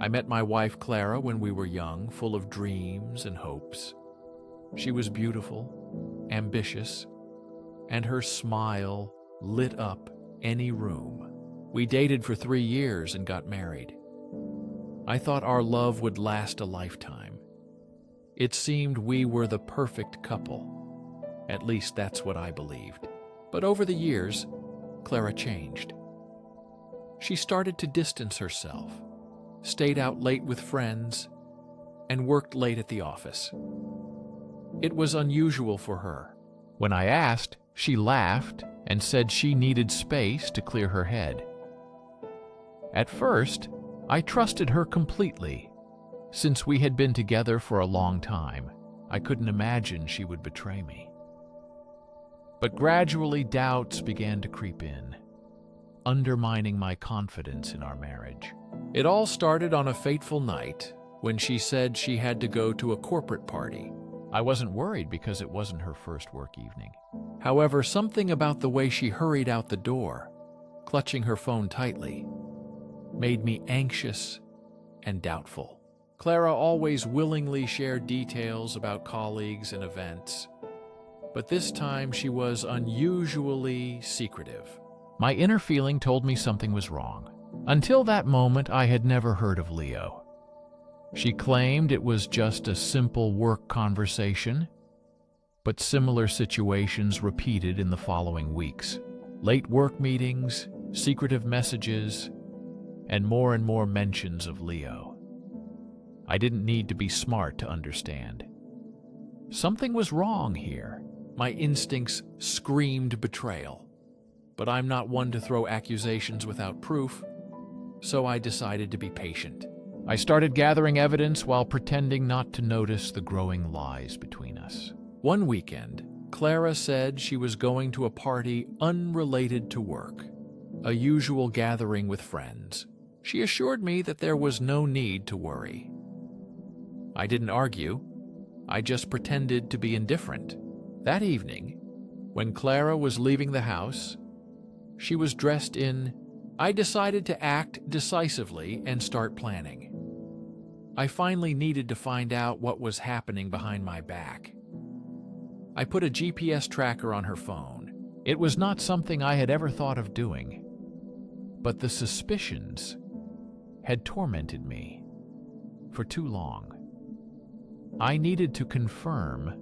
I met my wife Clara when we were young, full of dreams and hopes. She was beautiful, ambitious, and her smile lit up any room. We dated for 3 years and got married. I thought our love would last a lifetime. It seemed we were the perfect couple. At least that's what I believed. But over the years, Clara changed. She started to distance herself, stayed out late with friends, and worked late at the office. It was unusual for her. When I asked, she laughed and said she needed space to clear her head. At first, I trusted her completely. Since we had been together for a long time, I couldn't imagine she would betray me. But gradually doubts began to creep in, undermining my confidence in our marriage. It all started on a fateful night when she said she had to go to a corporate party. I wasn't worried because it wasn't her first work evening. However, something about the way she hurried out the door, clutching her phone tightly, made me anxious and doubtful. Clara always willingly shared details about colleagues and events, but this time she was unusually secretive. My inner feeling told me something was wrong. Until that moment, I had never heard of Leo. She claimed it was just a simple work conversation, but similar situations repeated in the following weeks. Late work meetings, secretive messages, and more mentions of Leo. I didn't need to be smart to understand. Something was wrong here. My instincts screamed betrayal. But I'm not one to throw accusations without proof, so I decided to be patient. I started gathering evidence while pretending not to notice the growing lies between us. One weekend, Clara said she was going to a party unrelated to work, a usual gathering with friends. She assured me that there was no need to worry. I didn't argue. I just pretended to be indifferent. That evening, when Clara was leaving the house, she was dressed in. I decided to act decisively and start planning. I finally needed to find out what was happening behind my back. I put a GPS tracker on her phone. It was not something I had ever thought of doing, but the suspicions had tormented me for too long. I needed to confirm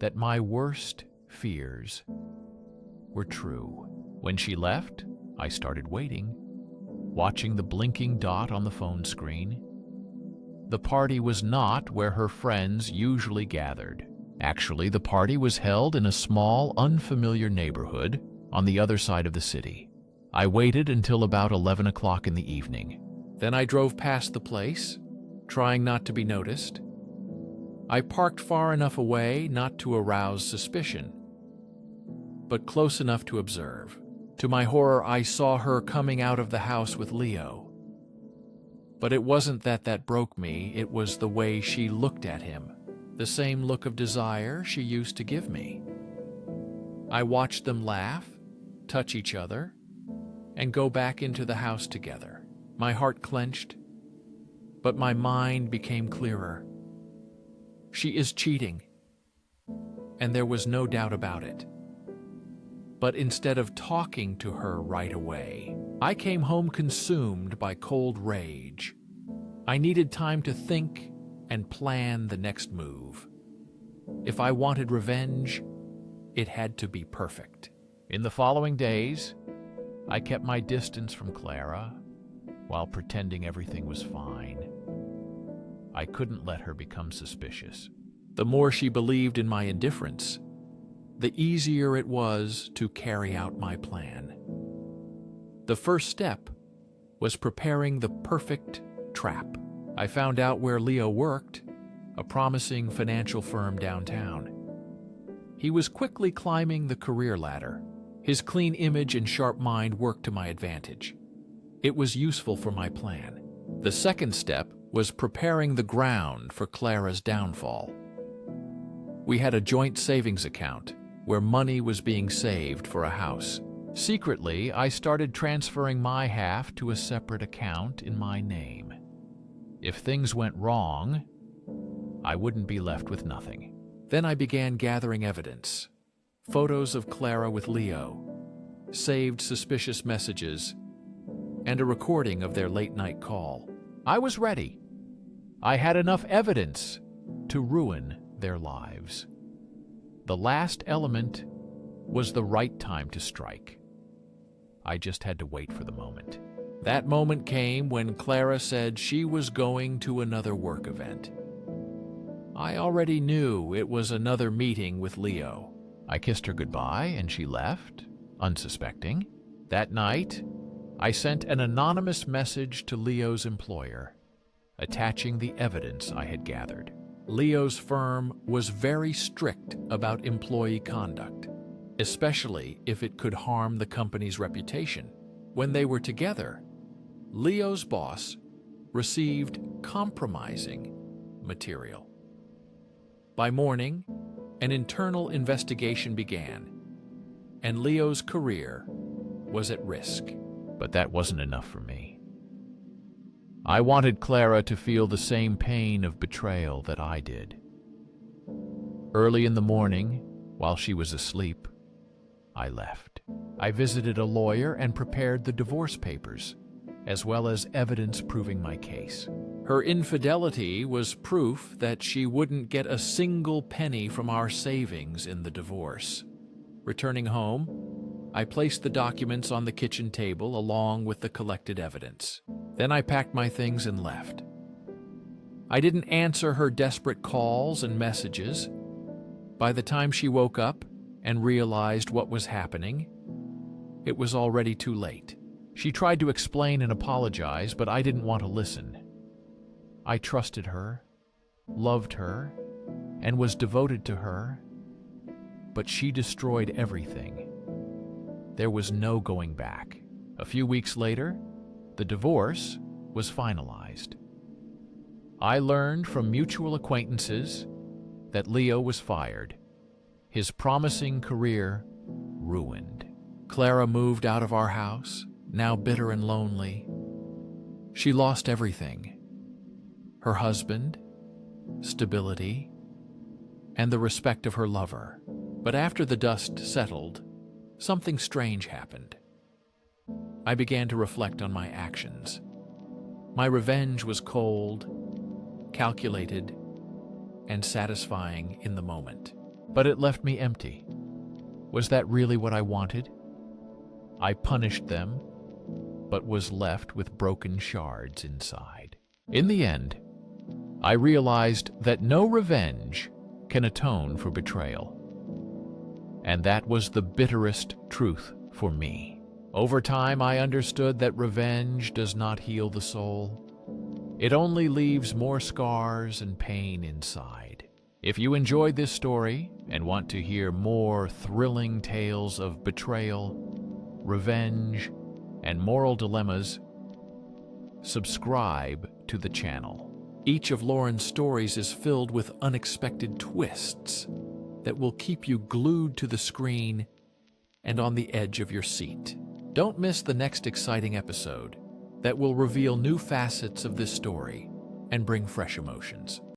that my worst fears were true. When she left, I started waiting, watching the blinking dot on the phone screen. The party was not where her friends usually gathered. Actually, the party was held in a small, unfamiliar neighborhood on the other side of the city. I waited until about 11 o'clock in the evening. Then I drove past the place, trying not to be noticed. I parked far enough away not to arouse suspicion, but close enough to observe. To my horror, I saw her coming out of the house with Leo. But it wasn't that broke me, it was the way she looked at him, the same look of desire she used to give me. I watched them laugh, touch each other, and go back into the house together. My heart clenched, but my mind became clearer. She is cheating, and there was no doubt about it. But instead of talking to her right away, I came home consumed by cold rage. I needed time to think and plan the next move. If I wanted revenge, it had to be perfect. In the following days, I kept my distance from Clara while pretending everything was fine. I couldn't let her become suspicious. The more she believed in my indifference, the easier it was to carry out my plan. The first step was preparing the perfect trap. I found out where Leo worked, a promising financial firm downtown. He was quickly climbing the career ladder. His clean image and sharp mind worked to my advantage. It was useful for my plan. The second step was preparing the ground for Clara's downfall. We had a joint savings account where money was being saved for a house. Secretly, I started transferring my half to a separate account in my name. If things went wrong, I wouldn't be left with nothing. Then I began gathering evidence. Photos of Clara with Leo, saved suspicious messages, and a recording of their late-night call. I was ready. I had enough evidence to ruin their lives. The last element was the right time to strike. I just had to wait for the moment. That moment came when Clara said she was going to another work event. I already knew it was another meeting with Leo. I kissed her goodbye and she left, unsuspecting. That night, I sent an anonymous message to Leo's employer, attaching the evidence I had gathered. Leo's firm was very strict about employee conduct, especially if it could harm the company's reputation. When they were together, Leo's boss received compromising material. By morning, an internal investigation began, and Leo's career was at risk. But that wasn't enough for me. I wanted Clara to feel the same pain of betrayal that I did. Early in the morning, while she was asleep, I left. I visited a lawyer and prepared the divorce papers, as well as evidence proving my case. Her infidelity was proof that she wouldn't get a single penny from our savings in the divorce. Returning home, I placed the documents on the kitchen table along with the collected evidence. Then I packed my things and left. I didn't answer her desperate calls and messages. By the time she woke up and realized what was happening, it was already too late. She tried to explain and apologize, but I didn't want to listen. I trusted her, loved her, and was devoted to her, but she destroyed everything. There was no going back. A few weeks later, the divorce was finalized. I learned from mutual acquaintances that Leo was fired, his promising career ruined. Clara moved out of our house, now bitter and lonely. She lost everything: her husband, stability, and the respect of her lover. But after the dust settled, something strange happened. I began to reflect on my actions. My revenge was cold, calculated, and satisfying in the moment. But it left me empty. Was that really what I wanted? I punished them, but was left with broken shards inside. In the end, I realized that no revenge can atone for betrayal. And that was the bitterest truth for me. Over time, I understood that revenge does not heal the soul. It only leaves more scars and pain inside. If you enjoyed this story and want to hear more thrilling tales of betrayal, revenge, and moral dilemmas, subscribe to the channel. Each of Lauren's stories is filled with unexpected twists that will keep you glued to the screen and on the edge of your seat. Don't miss the next exciting episode that will reveal new facets of this story and bring fresh emotions.